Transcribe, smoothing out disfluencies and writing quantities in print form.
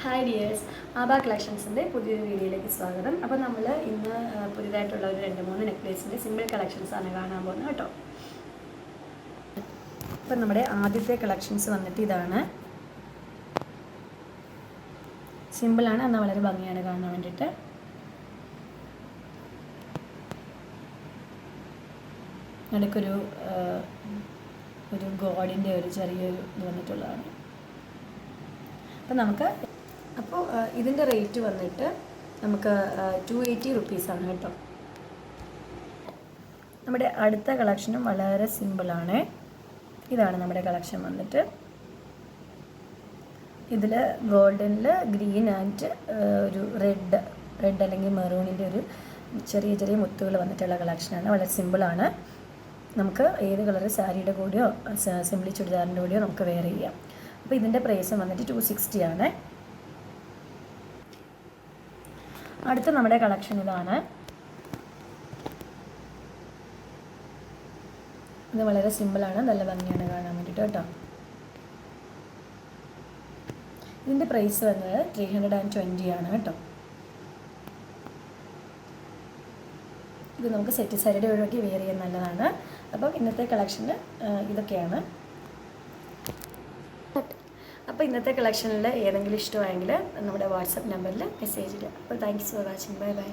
Hi dears, Aba കളക്ഷൻസിൻ്റെ പുതിയൊരു വീഡിയോയിലേക്ക് സ്വാഗതം. അപ്പോൾ നമ്മൾ ഇന്ന് പുതിയതായിട്ടുള്ള ഒരു 2-3 നെക്ലേസിൻ്റെ സിമ്പിൾ കളക്ഷൻസാണ് കാണാൻ പോകുന്നത് കേട്ടോ. അപ്പം നമ്മുടെ ആദ്യത്തെ കളക്ഷൻസ് വന്നിട്ട് ഇതാണ്. സിമ്പിളാണ്, എന്നാൽ വളരെ ഭംഗിയാണ് കാണാൻ വേണ്ടിയിട്ട്. ഇടയ്ക്കൊരു ഗോഡിൻ്റെ ഒരു ചെറിയൊരു ഇത് വന്നിട്ടുള്ളതാണ്. അപ്പോൾ ഇതിൻ്റെ റേറ്റ് വന്നിട്ട് നമുക്ക് 280 റുപ്പീസാണ് കേട്ടോ. നമ്മുടെ അടുത്ത കളക്ഷനും വളരെ സിമ്പിളാണ്. ഇതാണ് നമ്മുടെ കളക്ഷൻ വന്നിട്ട്. ഇതിൽ ഗോൾഡനിൽ ഗ്രീൻ ആൻഡ് ഒരു റെഡ് അല്ലെങ്കിൽ മെറൂണിൻ്റെ ഒരു ചെറിയ ചെറിയ മുത്തുകൾ വന്നിട്ടുള്ള കളക്ഷനാണ്. വളരെ സിമ്പിളാണ്. നമുക്ക് ഏത് കളർ സാരിയുടെ കൂടെയോ സിംപ്ലി ചുരിദാറിൻ്റെ കൂടെയോ നമുക്ക് വെയർ ചെയ്യാം. അപ്പോൾ ഇതിൻ്റെ പ്രൈസ് വന്നിട്ട് 260 ആണ്. അടുത്ത നമ്മുടെ കളക്ഷൻ ഇതാണ്. ഇത് വളരെ സിമ്പിളാണ്, നല്ല ഭംഗിയാണ് കാണാൻ വേണ്ടിയിട്ട് കേട്ടോ. ഇതിൻ്റെ പ്രൈസ് വന്നത് 320 ആണ് കേട്ടോ. ഇത് നമുക്ക് സെറ്റ് സാരിയുടെ ഒഴിവാക്കി വെയർ ചെയ്യാൻ നല്ലതാണ്. അപ്പം ഇന്നത്തെ കളക്ഷന് ഇതൊക്കെയാണ്. അപ്പോൾ ഇന്നത്തെ കളക്ഷനിൽ ഏതെങ്കിലും ഇഷ്ടമായെങ്കിൽ നമ്മുടെ വാട്സപ്പ് നമ്പറിൽ മെസ്സേജ് ഇടുക. അപ്പോൾ thanks for watching. Bye bye.